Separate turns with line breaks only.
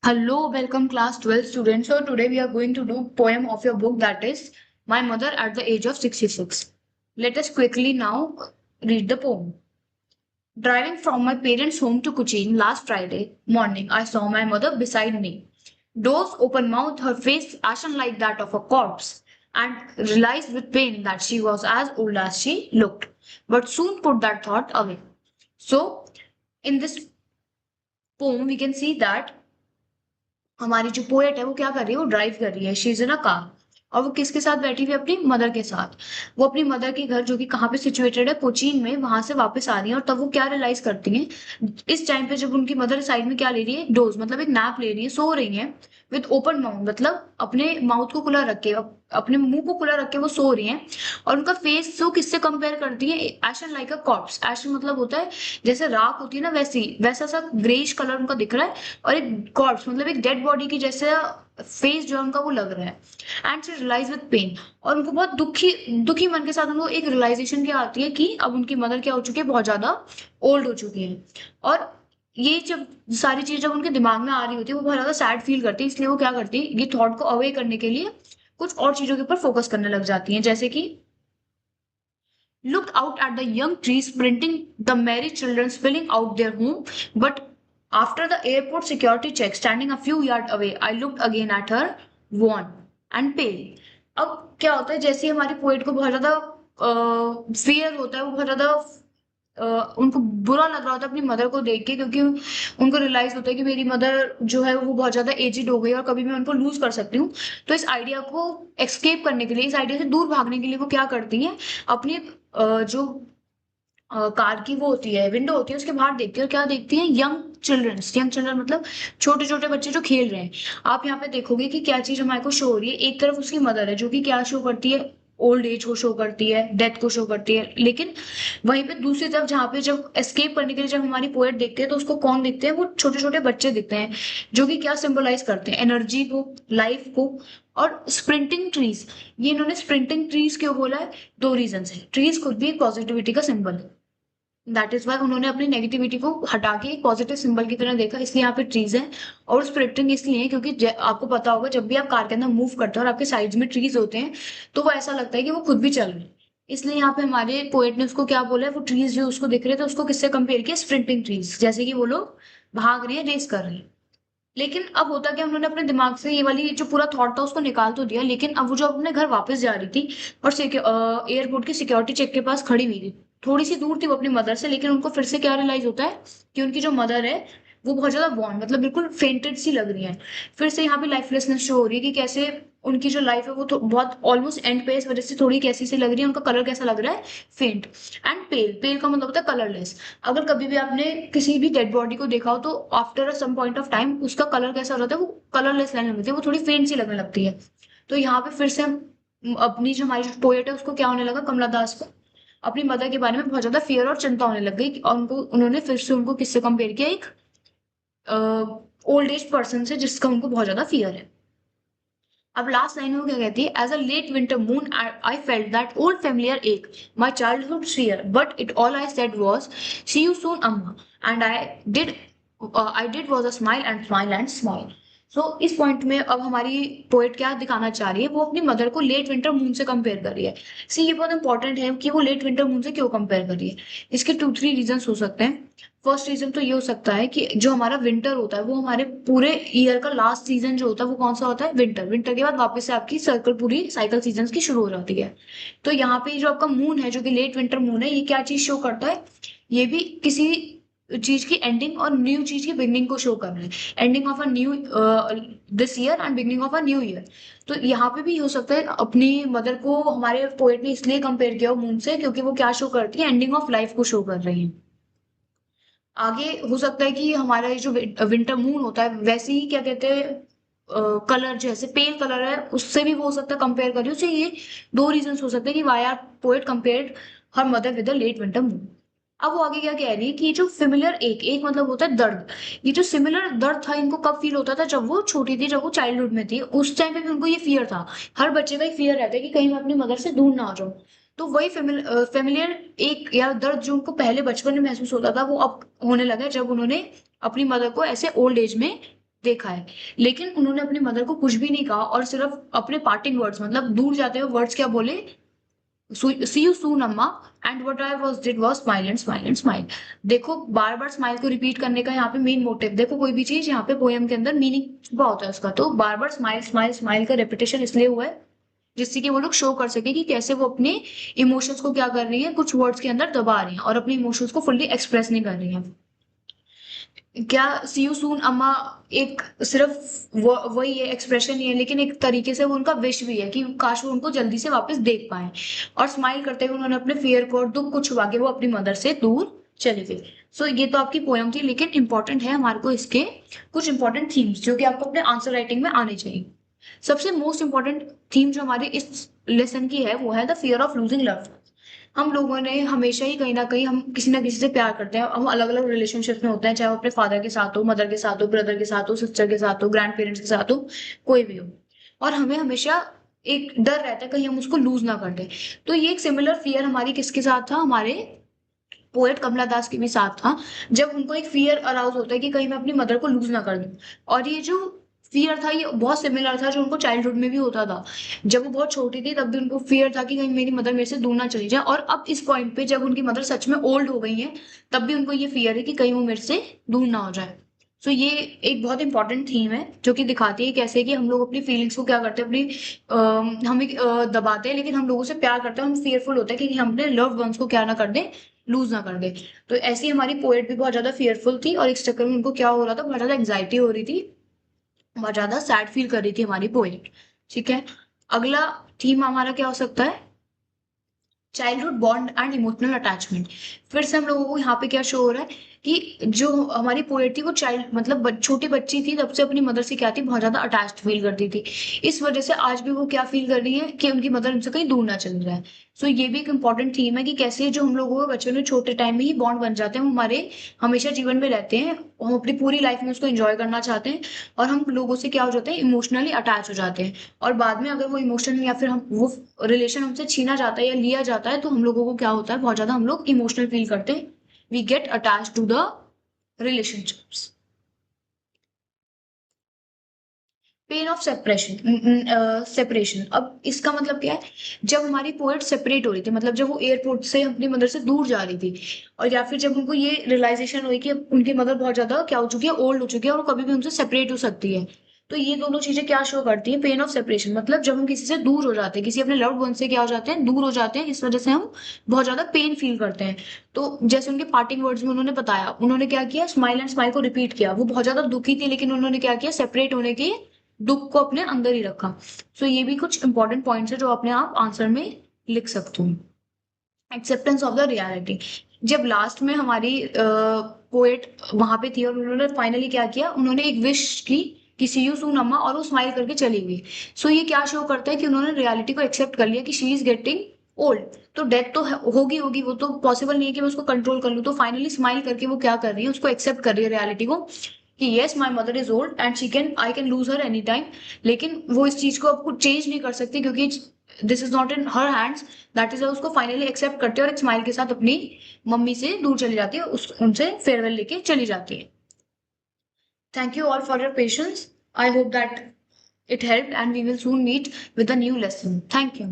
Hello, welcome class 12 students. So today we are going to do poem of your book, that is My Mother at the Age of 66. Let us quickly now read the poem. Driving from my parents' home to Cochin last Friday morning, I saw my mother beside me. Doors open mouth, her face ashen like that of a corpse, and realized with pain that she was as old as she looked, but soon put that thought away. So, in this poem, we can see that हमारी जो poet है वो क्या कर रही है, वो drive कर रही है, she is in a car. और वो किसके साथ बैठी हुई है? अपनी मदर के साथ। वो अपनी मदर के घर, जो कि कहाँ पे सिचुएटेड है, कोचीन में, वहां से वापस आ रही है। और तब वो क्या रियलाइज करती हैं, इस टाइम पे जब उनकी मदर साइड में क्या ले रही है, डोज मतलब एक नैप ले रही है, सो रही है विद ओपन माउथ, मतलब अपने माउथ को खुला रख के, अपने मुंह को खुला रख के वो सो रही हैं। और उनका फेस तो किससे कंपेयर करती है? एशन लाइक अ कॉर्प्स। एशन मतलब होता है जैसे राख होती है ना, वैसी वैसा सा ग्रेइश कलर उनका दिख रहा है। और एक कॉर्प्स मतलब एक डेड बॉडी की जैसे फेस जो है उनका वो लग रहा है। And she realise with pain. और उनको बहुत दुखी दुखी मन के साथ उनको एक रियलाइजेशन क्या आती है कि अब उनकी मदर क्या हो चुकी है, बहुत ज्यादा ओल्ड हो चुकी है। और ये जब सारी चीज जब उनके दिमाग में आ रही होती है, वो बहुत ज्यादा सैड फील करती है। इसलिए वो क्या करती है, ये थॉट को अवे करने के लिए कुछ और चीजों के ऊपर फोकस करने लग जाती हैं, जैसे कि looked out at the young trees sprinting, the merry children spilling out their home. But after the airport security check, standing a few yards away, I looked again at her, worn and pale. अब क्या होता है, जैसे ही हमारी poet को बहुत ज्यादा fear होता है, वो बहुत ज्यादा उनको बुरा लग रहा होता है अपनी मदर को देख के, क्योंकि उनको रियलाइज होता है कि मेरी मदर जो है वो बहुत ज्यादा एजिड हो गई और कभी मैं उनको लूज कर सकती हूँ। तो इस आइडिया को एक्सकेप करने के लिए, इस आइडिया से दूर भागने के लिए वो क्या करती है, अपनी जो कार की वो होती है, विंडो होती है, उसके बाहर देखती है। और क्या देखती है? यंग चिल्ड्रन मतलब छोटे छोटे बच्चे जो खेल रहे हैं। आप यहाँ पे देखोगे कि क्या चीज हमारे को शो हो रही है। एक तरफ उसकी मदर है जो कि क्या शो करती है, ओल्ड एज को शो करती है, डेथ को शो करती है। लेकिन वहीं पे दूसरी तरफ जहाँ पे जब एस्केप करने के लिए जब हमारी पोएट देखते हैं, तो उसको कौन दिखते हैं? वो छोटे छोटे बच्चे दिखते हैं, जो कि क्या सिंबलाइज करते हैं? एनर्जी को, लाइफ को। और स्प्रिंटिंग ट्रीज, ये इन्होंने स्प्रिंटिंग ट्रीज क्यों बोला है? दो रीजन है। ट्रीज खुद भी एक पॉजिटिविटी का सिंबल है, दैट इज वाई उन्होंने अपनी नेगेटिविटी को हटा के एक पॉजिटिव सिंबल की तरह देखा, इसलिए यहाँ पे ट्रीज है। और स्प्रिंटिंग इसलिए है क्योंकि आपको पता होगा, जब भी आप कार के अंदर मूव करते हो और आपके साइड्स में ट्रीज होते हैं, तो वो ऐसा लगता है कि वो खुद भी चल रहे हैं। इसलिए यहाँ पे हमारे पोएट ने उसको क्या बोला है, वो ट्रीज जो उसको दिख रहे थे उसको किससे कंपेयर किया? स्प्रिंटिंग ट्रीज, जैसे कि वो लोग भाग रहे हैं, रेस कर रहे हैं। लेकिन अब होता क्या, उन्होंने अपने दिमाग से ये वाली जो पूरा थॉट था उसको निकाल तो दिया, लेकिन अब वो जो अपने घर वापस जा रही थी और एयरपोर्ट की सिक्योरिटी चेक के पास खड़ी हुई थी, थोड़ी सी दूर थी वो अपनी मदर से, लेकिन उनको फिर से क्या रियलाइज होता है कि उनकी जो मदर है वो बहुत ज्यादा बॉन्ड मतलब बिल्कुल फेंटेड सी लग रही है। फिर से यहाँ पे लाइफलेसनेस शो हो रही है कि कैसे उनकी जो लाइफ है वो बहुत ऑलमोस्ट एंड पे, इस वजह से थोड़ी कैसी सी लग रही है। उनका कलर कैसा लग रहा है? फेंट एंड पेल। पेल का मतलब होता है कलरलेस। अगर कभी भी आपने किसी भी डेड बॉडी को देखा हो, तो after some point of time उसका कलर कैसा हो जाता है? वो कलरलेस रहने लगती है, वो थोड़ी फेंट सी लगने लगती है। तो यहाँ पे फिर से अपनी जो हमारी पोएट है उसको क्या होने लगा, कमला दास को अपनी मदर के बारे में बहुत ज्यादा फियर और चिंता होने लग गई। और उनको उन्होंने फिर से उनको किससे कंपेयर किया? एक ओल्ड एज पर्सन से, जिसका उनको बहुत ज्यादा फियर है। अब लास्ट लाइन में वो क्या कहती है? As a late winter moon I felt that old familiar ache, my childhood fear, but it all I said was see you soon amma, and I did was a smile and smile. So इस point में अब हमारी poet क्या दिखाना चाह रही है, वो अपनी मदर को लेट विंटर मून से कंपेयर कर रही है। सी ये बहुत इंपॉर्टेंट है कि वो लेट विंटर मून से क्यों कंपेयर कर रही है। इसके 2-3 रीजन हो सकते हैं। फर्स्ट रीजन तो ये हो सकता है कि जो हमारा विंटर होता है वो हमारे पूरे ईयर का लास्ट सीजन जो होता है वो कौन सा होता है? विंटर। विंटर के बाद वापस से आपकी सर्कल, पूरी साइकिल सीजन की शुरू हो जाती है। तो यहाँ पे जो आपका मून है, जो कि लेट विंटर मून है, ये क्या चीज शो करता है? ये भी किसी चीज की एंडिंग और न्यू चीज की बिगनिंग को शो कर रहा है। Ending of a new this year and beginning of a new year. तो यहाँ पे भी हो सकता है अपनी मदर को हमारे पोएट ने इसलिए कंपेयर किया मून से, क्योंकि वो क्या शो करती है? एंडिंग ऑफ लाइफ को शो कर रही है। आगे हो सकता है कि हमारा ये जो विंटर मून होता है, वैसे ही क्या कहते हैं, कलर जैसे पेल कलर है, उससे भी वो हो सकता है कंपेयर करिए उसे। ये दो रीजन हो सकते हैं कि why are poet compared her mother with the late winter moon. अब वो आगे क्या कह रही है कि जो सिमिलर एक एक मतलब होता है दर्द। ये जो सिमिलर दर्द था इनको कब फील होता था? जब वो छोटी थी, जब वो चाइल्डहुड में थी, उस टाइम पे भी उनको ये फियर था। हर बच्चे का एक फियर रहता है कि कहीं मैं अपनी मदर से दूर ना हो जाऊं। तो वही फेमिलियर एक या दर्द जो उनको पहले बचपन में महसूस होता था, वो अब होने लगा जब उन्होंने अपनी मदर को ऐसे ओल्ड एज में देखा है, लेकिन उन्होंने अपनी मदर को कुछ भी नहीं कहा और सिर्फ अपने पार्टिंग वर्ड्स, मतलब दूर जाते हुए वर्ड्स क्या बोले, सी यू सून अम्मा, and what I was did was smile and smile and smile. देखो बार बार स्माइल को रिपीट करने का यहाँ पे मेन मोटिव, देखो कोई भी चीज यहाँ पे पोएम के अंदर मीनिंग छुपा होता है उसका, तो बार बार स्माइल स्माइल स्माइल का रेपिटेशन इसलिए हुआ है जिससे कि वो लोग शो कर सके कि कैसे वो अपने इमोशंस को क्या कर रही है, कुछ वर्ड्स के अंदर दबा रही है और अपने इमोशंस को फुल्ली एक्सप्रेस नहीं कर रही है। क्या सी यू सून अम्मा एक सिर्फ वही है, एक्सप्रेशन ही है, लेकिन एक तरीके से वो उनका विश भी है कि काश वो उनको जल्दी से वापस देख पाए। और स्माइल करते हुए उन्होंने अपने फियर को और दुख को छुपा के वो अपनी मदर से दूर चली गई। सो ये तो आपकी पोयम थी, लेकिन इंपॉर्टेंट है हमारे को इसके कुछ इंपॉर्टेंट थीम्स जो कि आपको अपने आंसर राइटिंग में आने चाहिए। सबसे मोस्ट इंपॉर्टेंट थीम जो हमारी इस लेसन की है वो है the fear of losing love. हम लोगों ने हमेशा ही कहीं ना कहीं हम किसी ना किसी से प्यार करते हैं, हम अलग अलग रिलेशनशिप में होते हैं, चाहे वो अपने फादर के साथ हो, मदर के साथ हो, ब्रदर के साथ हो, सिस्टर के साथ हो, ग्रैंड पेरेंट्स के साथ हो, कोई भी हो। और हमें हमेशा एक डर रहता है कहीं हम उसको लूज ना कर दें। तो ये एक सिमिलर फियर हमारी किसके साथ था, हमारे पोएट कमला दास के भी साथ था। जब उनको एक फियर अराउज होता है कि कहीं मैं अपनी मदर को लूज ना कर दूं, और ये जो फियर था ये बहुत सिमिलर था जो उनको चाइल्डहुड में भी होता था। जब वो बहुत छोटी थी तब भी उनको फियर था कि कहीं मेरी मदर मेरे से दूर ना चली जाए, और अब इस पॉइंट पे जब उनकी मदर सच में ओल्ड हो गई है तब भी उनको ये फियर है कि कहीं वो मेरे से दूर ना हो जाए। सो ये एक बहुत इंपॉर्टेंट थीम है जो कि दिखाती है कैसे कि हम लोग अपनी फीलिंग्स को क्या करते हैं, अपनी हमें दबाते हैं, लेकिन हम लोगों से प्यार करते हैं, हम fearful होते हैं कि हम अपने लव्ड वंस को क्या ना कर दें, लूज ना कर दे। तो ऐसी हमारी पोएट भी बहुत ज्यादा फियरफुल थी और इस चक्कर में उनको क्या हो रहा था, बहुत ज्यादा एंग्जाइटी हो रही थी, बहुत ज्यादा सैड फील कर रही थी हमारी पोएट। ठीक है, अगला थीम हमारा क्या हो सकता है, childhood bond and emotional attachment. फिर से हम लोगों को यहाँ पे क्या शो हो रहा है कि जो हमारी पोएट थी वो चाइल्ड मतलब छोटी बच्ची थी तब से अपनी मदर से क्या थी, बहुत ज्यादा अटैच्ड फील करती थी। इस वजह से आज भी वो क्या फील कर रही है कि उनकी मदर उनसे कहीं दूर ना चल रहा है। सो ये भी एक इंपॉर्टेंट थीम है कि कैसे जो हम लोगों के बच्चों में छोटे टाइम में ही बॉन्ड बन जाते हैं, वो हमारे हमेशा जीवन में रहते हैं, हम अपनी पूरी लाइफ में उसको एंजॉय करना चाहते हैं, और हम लोगों से क्या हो जाते हैं, इमोशनली अटैच हो जाते हैं। और बाद में अगर वो इमोशन या फिर हम वो रिलेशन हमसे छीना जाता है या लिया जाता है तो हम लोगों को क्या होता है, बहुत ज्यादा हम लोग इमोशनल फील करते हैं, we get attach to the relationships. Pain of separation, separation, अब इसका मतलब क्या है, जब हमारी पोएट सेपरेट हो रही थी, मतलब जब वो एयरपोर्ट से अपनी मदर से दूर जा रही थी, और या फिर जब उनको ये रियलाइजेशन हुई कि उनकी मदर बहुत ज्यादा क्या हो चुकी है, ओल्ड हो चुकी है और वो कभी भी उनसे सेपरेट हो सकती है। तो ये दोनों चीजें क्या शो करती है, पेन ऑफ सेपरेशन, मतलब जब हम किसी से दूर हो जाते हैं, किसी अपने लव्ड वन से क्या हो जाते हैं, दूर हो जाते हैं, इस वजह से हम बहुत ज्यादा पेन फील करते हैं। तो जैसे उनके पार्टिंग वर्ड्स में उन्होंने बताया, उन्होंने क्या किया, स्माइल एंड स्माइल को रिपीट किया, वो बहुत ज्यादा दुखी थी लेकिन उन्होंने क्या किया, सेपरेट होने की दुख को अपने अंदर ही रखा। सो ये भी कुछ इंपॉर्टेंट पॉइंट्स है जो अपने आप आंसर में लिख सकते हो। एक्सेप्टेंस ऑफ द रियलिटी, जब लास्ट में हमारी पोएट वहां पे थी और उन्होंने फाइनली क्या किया, उन्होंने एक विश की कि सी यू सून अम्मा, और वो स्माइल करके चली गई। सो ये क्या शो करता है कि उन्होंने रियलिटी को एक्सेप्ट कर लिया कि शी इज गेटिंग ओल्ड। तो डेथ तो होगी होगी, वो तो पॉसिबल नहीं है कि मैं उसको कंट्रोल कर लूँ, तो फाइनली स्माइल करके वो क्या कर रही है, उसको एक्सेप्ट कर रही है रियलिटी को कि yes my mother is old and she can I can lose her any time. लेकिन वो इस चीज को अब कुछ चेंज नहीं कर सकती क्योंकि this is not in her hands. That is उसको फाइनली एक्सेप्ट करती है और एक स्माइल के साथ अपनी मम्मी से दूर चली जाती है, उस उनसे फेयरवेल लेके चली जाती है। Thank you all for your patience. I hope that it helped and we will soon meet with a new lesson. Thank you.